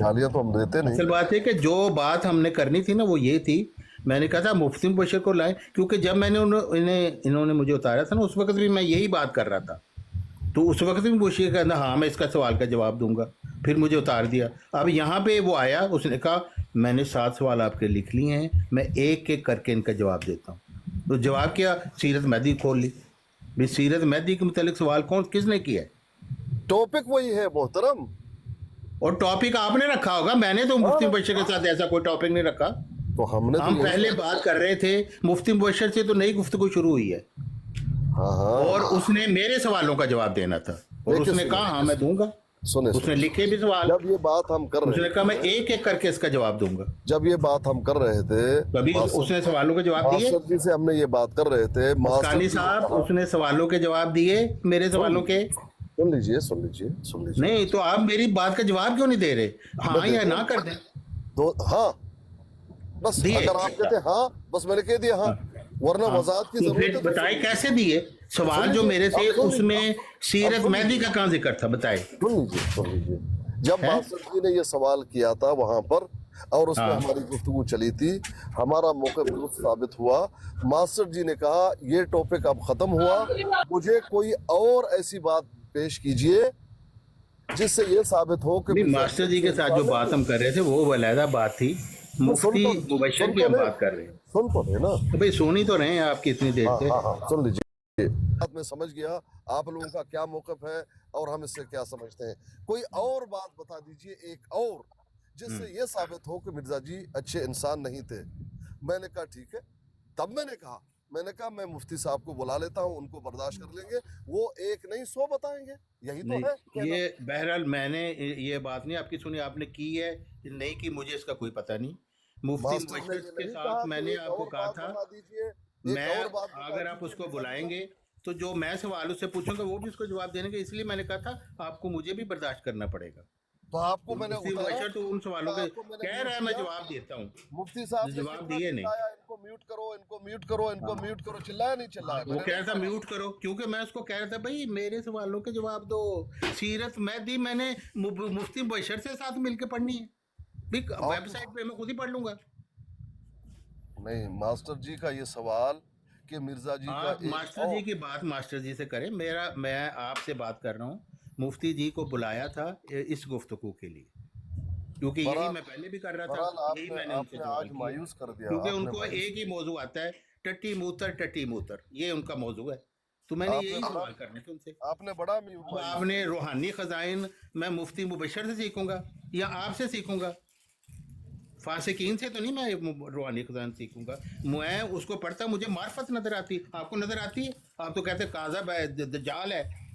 गालियां तो हम देते नहीं। असल बात है कि जो बात हमने करनी थी ना वो ये थी, मैंने कहा था मुफ्ती बशर को लाएं, क्योंकि जब मैंने इन्होंने मुझे उतारा था ना उस वक्त भी मैं यही बात कर रहा था, तो उस वक्त भी मुझे कहना हाँ मैं इसका सवाल का जवाब दूंगा, फिर मुझे उतार दिया। अब यहाँ पे वो आया, उसने कहा मैंने 7 सवाल आपके लिख लिए हैं, मैं एक एक करके इनका जवाब देता हूँ। तो जवाब क्या, सीरत मेहदी खोल ली। भाई सीरत मेहदी के मुतालिक सवाल कौन किसने किया है? टॉपिक वही है मोहतरम। और टॉपिक आपने रखा होगा, मैंने तो मुफ्ती हाँ, बशर के साथ ऐसा कोई टॉपिक नहीं रखा। तो हमने तो हम यही पहले बात बात की। कर रहे थे, मुफ्ती बशर से तो नई गुफ्तगू शुरू हुई है, हाँ हाँ, और उसने मेरे सवालों का जवाब देना था, और देखिए उसने सुने कहा हाँ मैं दूंगा। सुने उसने सुने लिखे भी सवाल, जब ये बात हम कर रहे उसने कहा मैं थे, एक एक करके इसका जवाब दूंगा। जब ये बात हम कर रहे थे, कभी मास्टर उसने सवालों के जवाब दिए? मास्टर जी से हमने ये बात कर रहे थे, मास्टर असकानी जी ने साहब कहा। उसने सवालों के जवाब दिए मेरे सुन सवालों के? लीजिए सुन लीजिए सुन लीजिए सुन लीजिए। नहीं, तो आप मेरी बात का जवाब क्यों नहीं दे रहे? मैं हाँ या देता ना हूँ। कर दें। तो हाँ, बस दिए? अगर आप कहते हाँ, बस मैंने कह दिया हाँ, हाँ वरना हाँ, वजाहत की तो जरूरत फिर है तो सुन बताए लीजिए। कैसे दिए? सुन सवाल जो लीजिए, मेरे अब से, सुन लीजिए, उसमें अब सीरत सुन मेहंदी लीजिए, का कहाँ जिक्र था, बताए? सुन लीजिए। जब है? मास्टर जी ने ये सवाल किया था वहां पर, और उस पर हाँ हमारी गुफ्तगू चली थी, हमारा मौक़िफ़ दुरुस्त साबित हुआ। मास्टर जी ने कहा ये टॉपिक अब खत्म हुआ, मुझे कोई और ऐसी बात पेश कीजिए जिससे ये साबित हो कि नहीं, मिर्जा जी मास्टर जी अच्छे के साथ जो इंसान नहीं बात थे। हम कर रहे थे वो अलहदा बात थी, तो मुफ्ती मुबशर की हम बात कर रहे हैं। सुन तो ले ना। तो भाई सुनी तो रहे हैं आप कितनी देर हाँ से। हाँ हाँ, सुन लीजिए। बात मैं समझ गया आप लोगों का क्या मौक़िफ़ है और हम इससे क्या समझते हैं। कोई और बात बता दीजिए, एक और, जिससे ये साबित हो कि मिर्जा जी अच्छे इंसान नहीं थे। मैंने कहा ठीक है। तब मैंने कहा मैं मुफ्ती साहब को बुला लेता हूँ, उनको बर्दाश्त कर लेंगे, वो एक नहीं 100 बताएंगे। यही तो नहीं, है कहना। ये बहरहाल मैंने ये बात नहीं आपकी सुनी, आपने की है नहीं की मुझे इसका कोई पता नहीं। मुफ्ती मास्टर ने मुबशर ये के नहीं साथ कहा कि मैंने एक आपको और कहा बात था, बता दीजिए, एक मैं और बात बता अगर आप दीजिए उसको मिर्जा जी। बुलाएंगे तो जो मैं सवाल उससे पूछूंगा वो भी उसको जवाब देने का, इसलिए मैंने कहा था आपको मुझे भी बर्दाश्त करना पड़ेगा। तो आपको तो मैंने मुफ्ती उतारा, मुबशर तो उन तो सवालों के आपको मैंने कह म्यूट रहा है मैं किया। जवाब देता हूँ, मुफ्ती साहब जो ने जवाब कितना दिए नहीं। चिल्लाया, इनको म्यूट करो, इनको म्यूट करो, इनको हाँ म्यूट करो, चिल्लाया नहीं हाँ, चिल्लाया? तो वो मैंने कह नहीं रहा था कहा। म्यूट करो, क्योंकि मैं उसको कह रहा था भाई मेरे सवालों के जवाब दो। सीरत मेहदी मैंने मुफ्ती बशर से साथ मिलकर पढ़नी है, भी आपको वेबसाइट पे मैं खुद ही पढ़ लूंगा। नहीं, मास्टर जी का ये सवाल कि मिर्जा जी का आप एक मास्टर और। जी की बात मास्टर जी से करें, मैं आपसे बात कर रहा हूँ। मुफ्ती जी को बुलाया था इस गुफ्तगू के लिए, क्योंकि यही बहरहाल मैं पहले भी कर रहा था, बहरहाल यही आपने मैंने उनसे आपने सवाल आज किया। मायूस कर दिया, क्योंकि आपने उनको मायूस एक ही मौजू आता है, टट्टी मूतर, ये उनका मौजू है। तो मैंने आपने यही बड़ा सवाल करने थे उनसे। आपने बड़ा अब मायूस आपने कर दिया। रूहानी खजाइन, मैं मुफ्ती मुबशर से सीखूंगा या आपसे सीखूंगा? फासिकीन से तो नहीं मैं रूहानी खजान सीखूंगा। मैं उसको पढ़ता, मुझे मार्फत नजर आती, आपको नजर आती है? आप तो कहते काजब है, दज्जाल है,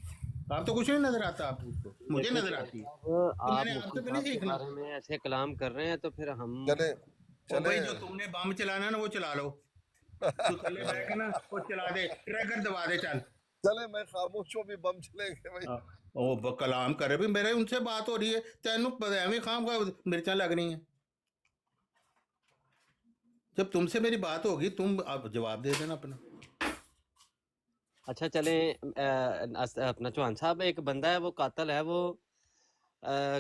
आप तो कुछ नहीं नजर आता आपको, मुझे देखें नजर तो आती है। साहब, तो आप मैंने मुफ्ती आपसे तो नहीं साहब के सीखना। बारे में ऐसे कलाम कर रहे हैं तो फिर हम चले और चले भाई जो तुमने बम चलाना है ना वो चला लो, तू थल्ले बैठ के ना वो चला दे, ट्रैकर दबा दे, चल। चले, मैं खामोश हूँ, भी बम चलेंगे भाई। हाँ, वो कलाम करे भी, मेरे उनसे बात हो रही है, तेन एवं खाम खा मिर्चा लग रही हैं। जब तुमसे मेरी बात होगी तुम अब जवाब दे देना अपना। अच्छा चलें। अपना चौहान साहब, एक बंदा है वो कातल है, वो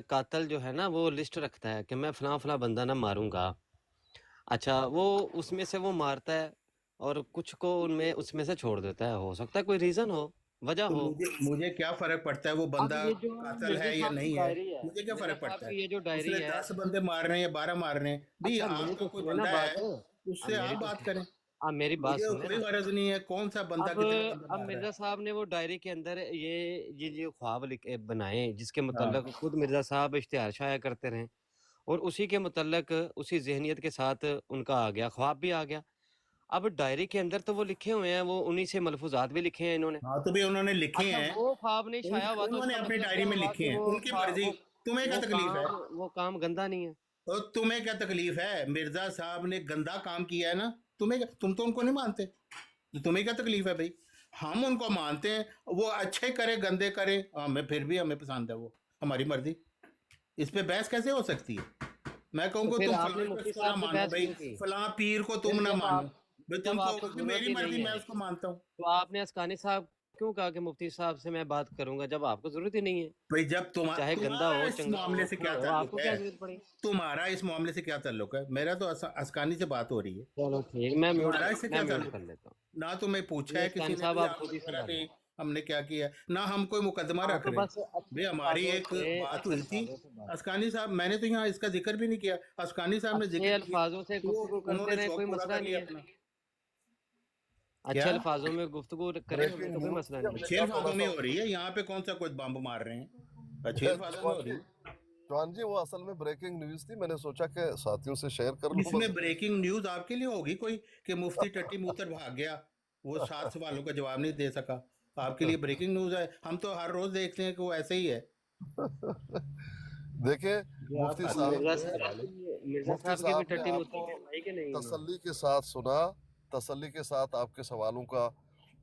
कातल जो है ना वो लिस्ट रखता है कि मैं फलां फलां बंदा ना मारूंगा। अच्छा, वो उसमें से वो मारता है और कुछ को उनमें उसमें से छोड़ देता है। हो सकता है कोई रीजन हो, वजह तो हो। मुझे मुझे क्या फर्क पड़ता है वो अब बंदा ये जो कातल मिर्जा है या साहब की नहीं है? डायरी है, मुझे क्या मिर्जा फर्क साहब पड़ता है? की ये जो डायरी उसने है। 10 बंदे मार रहे हैं या 12 मार रहे हैं, भी अच्छा मेरी आपका तो कोई सुने ना बंदा बात, है, अब उससे मेरी आप तो बात करें। अब मेरी बात मुझे सुने कोई ना। गरज नहीं है कौन सा बंदा कितने बंदे अब मार रहा मिर्जा है। साहब ने वो डायरी के अंदर ये जो ख्वाब बनाए जिसके हाँ, मुतल्लक खुद मिर्जा साहब इश्तिहार शाया करते रहे, और उसी के मुतल्लक उसी जहनियत के साथ उनका आ गया, ख्वाब भी आ गया। अब डायरी के अंदर तो वो लिखे हुए हैं, वो उन्हीं से मलफूजात भी लिखे हैं इन्होंने। हाँ, तो भी उन्होंने लिखे अच्छा, हैं, वो ख्वाब नहीं छाया हुआ तो उन्होंने इसका अपनी मतलब डायरी क्या में हुआ लिखे कि हैं, उनकी मर्जी। तुम्हें क्या वो तकलीफ है? काम वो काम गंदा नहीं है। और तुम्हें क्या तकलीफ है? मिर्जा साहब ने गंदा काम किया है ना, तुम तो उनको नहीं मानते, तो तुम्हें क्या तकलीफ है भाई? हम उनको मानते हैं, वो अच्छे करे गंदे करे, हमें फिर भी हमें पसंद है वो, हमारी मर्जी। इस पे बहस कैसे हो सकती है? मैं तो कहूँगा फिर तुम आपने फलां मुफ्ती शख्स को ना साहब से मानो बहस भाई, क्यों की? फलां पीर को तुम फिर ना जब मानो आप भाई, जब तुम आपको कहोगे कि जरूरत मेरी ही मर्जी नहीं मैं है उसको मानता हूँ। तो आपने अस्कानी साहब کیوں کہا کہ مفتی صاحب سے میں بات کروں گا جب آپ کو ضرورت ہی نہیں ہے؟ بھائی جب چاہے گندا تمہارا ہو اس چنگا معاملے ہو سے کیوں کیا ہو، آپ کو تعلق کیا ہے؟ ضرورت پڑی؟ تمہارا اس معاملے سے کیا تعلق ہے؟ میرا تو اسکانی سے بات ہو رہی ہے، چلو ٹھیک، میں میوٹ تمہارا اس سے میں کیا میوٹ تعلق کر ہے؟ لیتا ہوں نہ تمہیں پوچھا جی۔ ہے کسی اسکانی نے صاحب بھی آپ آپ خود نے ہی کرا سنبھالیں۔ نہیں ہم نے کیا کیا ہے، نہ ہم کوئی مقدمہ ہاں رکھ تو رہے ہیں۔ بس اچھے بھئی ہماری الفاظوں ایک سے بات اچھے ہوئی تھی، الفاظوں سے بات اسکانی صاحب میں نے تو یہاں اس کا ذکر بھی نہیں کیا، اسکانی صاحب نے اچھے ذکر کیا الفاظوں سے تو گفتگو انہوں کرتے نے رہے، شوق کوئی پورا مسئلہ کر نہیں لیا ہے۔ اپنا۔ اچھے کیا الفاظوں میں گفتگو کریں ब्रेकिंग تو کوئی न्यूज مسئلہ थी, نہیں हमने اچھے कहा الفاظوں थोड़ा میں सा ہو رہی ہے، یہاں پہ کون سا کوئی بمب مار رہے ہیں، اچھے الفاظوں میں ہو رہی ہے۔ चौहान जी वो असल में ब्रेकिंग न्यूज थी, मैंने सोचा कि साथियों से शेयर कर اس लूं میں बस। بریکنگ نیوز آپ کے لیے ہوگی کوئی کہ مفتی ٹٹی موتر بھاگ گیا، وہ 7 سوالوں کا جواب نہیں دے سکا، آپ کے لیے بریکنگ نیوز ہے؟ ہم تو ہر روز دیکھتے ہیں کہ وہ ایسے ہی ہے۔ دیکھیں جو آپ مفتی ہاتھ صاحب میں مرزا نے صاحب مرزا مفتی صاحب کی بھی صاحب نے ٹٹی آپ متر کو کہلوائی کہ نہیں انہوں نے؟ تسلی کے ساتھ سنا، تسلی کے ساتھ آپ کے سوالوں کا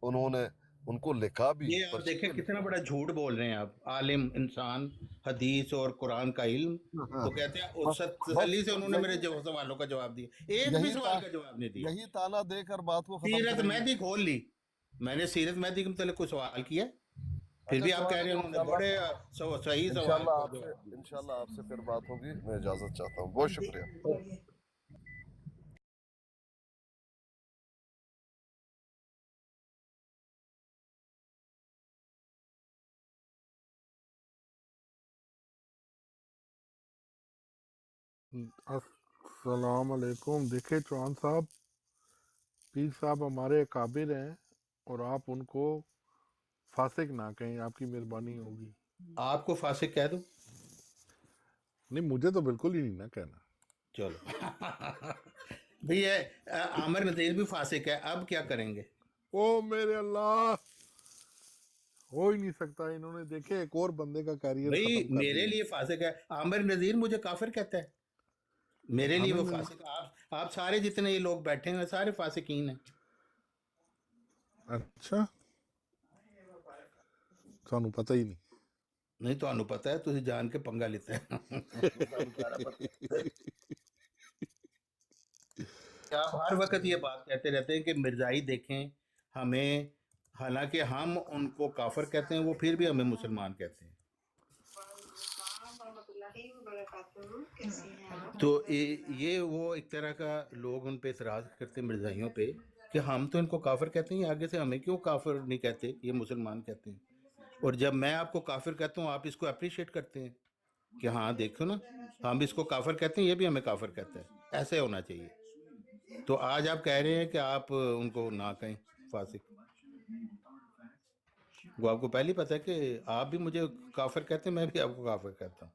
انہوں نے ان کو لکھا بھی، یہ آپ پرچی دیکھیں میں کتنا لکھا۔ بڑا جھوٹ بول رہے ہیں آپ، عالم انسان، حدیث اور قرآن کا علم، تو کہتے ہیں اس بس تسلی بس سے انہوں نے میرے سوالوں کا جواب دیا، ایک بھی سوال کا جواب نہیں دیا۔ یہی تانا دے کر بات کو ختم سیرت کریں گے۔ مہدی کھول لی، میں نے سیرت مہدی کے متعلق کوئی سوال کیا، پھر اچھا بھی آپ کہہ چوہان رہے جی ہیں انہوں نے بڑے صحیح سوال کا جواب دیا۔ انشاءاللہ آپ سے پھر بات ہوگی، میں اجازت چاہتا ہوں، بہت شکریہ۔ السلام علیکم۔ دیکھیں چوہان صاحب، پیر صاحب ہمارے اکابر ہیں اور آپ ان کو فاسق نہ کہیں، آپ کی مہربانی ہوگی۔ آپ کو فاسق کہہ دوں؟ نہیں، مجھے تو بالکل ہی نہیں نہ کہنا۔ چلو بھئی عامر نذیر بھی فاسق ہے، اب کیا کریں گے؟ او میرے اللہ، ہو ہی نہیں سکتا، انہوں نے دیکھے ایک اور بندے کا کیریئر بھئی ختم کر میرے دیا۔ لیے فاسق ہے، عامر نذیر مجھے کافر کہتا ہے، میرے لیے عامر وہ نے، فاسق ہے۔ آپ سارے جتنے یہ لوگ بیٹھے ہیں سارے فاسقین ہیں۔ اچھا سانو پتہ ہی نہیں۔ نہیں تو انہوں پتہ ہے، تجھے جان کے پنگا لیتے ہیں۔ سارا پتہ ہے۔ آپ ہر وقت یہ بات کہتے رہتے ہیں کہ مرزائی دیکھیں ہمیں، حالانکہ ہم ان کو کافر کہتے ہیں، وہ پھر بھی ہمیں مسلمان کہتے ہیں۔ تو یہ وہ ایک طرح کا لوگ ان پہ اعتراض کرتے ہیں مرزائیوں پہ کہ ہم تو ان کو کافر کہتے ہیں، آگے سے ہمیں کیوں کافر نہیں کہتے، یہ مسلمان کہتے ہیں۔ اور جب میں آپ کو کافر کہتا ہوں آپ اس کو اپریشیٹ کرتے ہیں کہ ہاں دیکھو نا، ہم اس کو کافر کہتے ہیں، یہ بھی ہمیں کافر کہتا ہے، ایسے ہونا چاہیے۔ تو آج آپ کہہ رہے ہیں کہ آپ ان کو نہ کہیں فاسق، وہ آپ کو پہلے پتہ ہے کہ آپ بھی مجھے کافر کہتے ہیں، میں بھی آپ کو کافر کہتا ہوں۔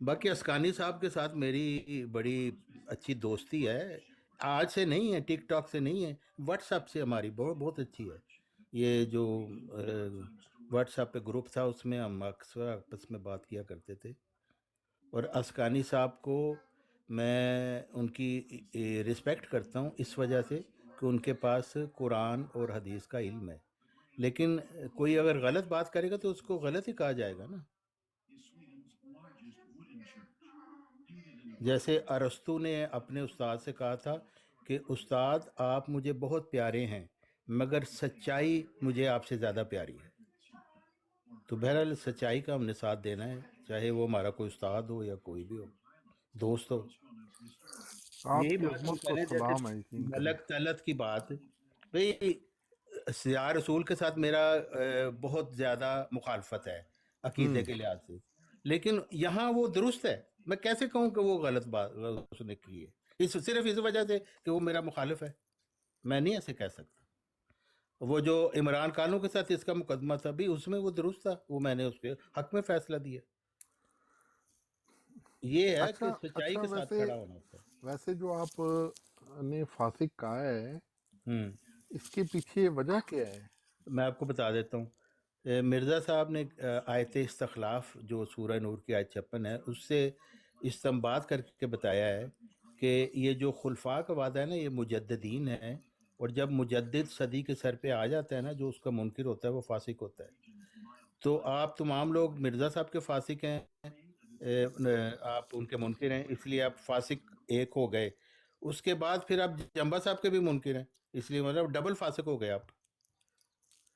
باقی اسکانی صاحب کے ساتھ میری بڑی اچھی دوستی ہے، آج سے نہیں ہے، ٹک ٹاک سے نہیں ہے، واٹس ایپ سے ہماری بہت اچھی ہے۔ یہ جو واٹس ایپ پہ گروپ تھا اس میں ہم اکثر آپس میں بات کیا کرتے تھے، اور اسکانی صاحب کو میں ان کی رسپیکٹ کرتا ہوں اس وجہ سے کہ ان کے پاس قرآن اور حدیث کا علم ہے، لیکن کوئی اگر غلط بات کرے گا تو اس کو غلط ہی کہا جائے گا نا۔ جیسے ارسطو نے اپنے استاد سے کہا تھا کہ استاد آپ مجھے بہت پیارے ہیں مگر سچائی مجھے آپ سے زیادہ پیاری ہے۔ تو بہرحال سچائی کا ہم نے ساتھ دینا ہے، چاہے وہ ہمارا کوئی استاد ہو یا کوئی بھی ہو، دوست ہو۔ آپ یہی کی بات ہم عظمت کو کریں جیسے سلام ہے، یقین کریں۔ ملک طلت کی بات، بھئی سیاہ رسول کے ساتھ میرا بہت زیادہ مخالفت ہے عقیدے کے لحاظ سے، لیکن یہاں وہ درست ہے، میں کیسے کہوں کہ وہ غلط بات اس نے کی ہے، صرف اس وجہ سے کہ وہ میرا مخالف ہے، میں نہیں ایسے کہہ سکتا۔ وہ جو عمران خانوں کے ساتھ اس کا مقدمہ تھا بھی، اس میں وہ درست تھا، وہ میں نے اس کے حق میں فیصلہ دیا۔ یہ ہے کہ سچائی اچھا کے ساتھ کھڑا ہونا ہوتا ویسے جو آپ نے فاسق کہا ہے، ہے۔ اس کے پیچھے وجہ کیا ہے؟ میں آپ کو بتا دیتا ہوں، مرزا صاحب نے آیت استخلاف جو سورہ نور کی آیت 56 ہے اس سے استنباط کر کے بتایا ہے کہ یہ جو خلفاء کا وعدہ ہے نا، یہ مجددین ہے، اور جب مجدد صدی کے سر پہ آ جاتا ہے نا، جو اس کا منکر ہوتا ہے وہ فاسق ہوتا ہے۔ تو آپ تمام لوگ مرزا صاحب کے فاسق ہیں، آپ ان کے منکر ہیں، اس لیے آپ فاسق ایک ہو گئے۔ اس کے بعد پھر آپ جنبا صاحب کے بھی منکر ہیں، اس لیے مطلب ڈبل فاسق ہو گئے آپ۔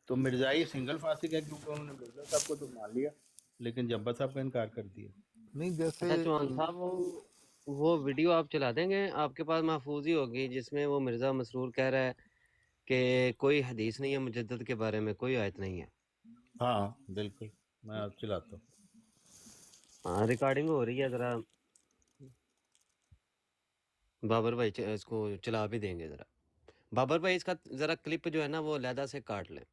तो मिर्ज़ाई सिंगल फासिक है क्योंकि उन्होंने मिर्ज़ा साहब को तो मान लिया लेकिन जब्बा साहब का इनकार कर दिया। नहीं अच्छा जैसे चौहान साहब वो वीडियो आप चला देंगे, आपके पास महफूज ही होगी, जिसमें वो मिर्ज़ा मसरूर कह रहा है कि कोई हदीस नहीं है मुजद्दद के बारे में, कोई आयत नहीं है। हाँ बिल्कुल, मैं आप चलाता हूँ। हाँ रिकॉर्डिंग हो रही है, ज़रा बाबर भाई इसको चला भी देंगे ज़रा। बाबर भाई इसका ज़रा क्लिप जो है ना वो अलहदा से काट लें।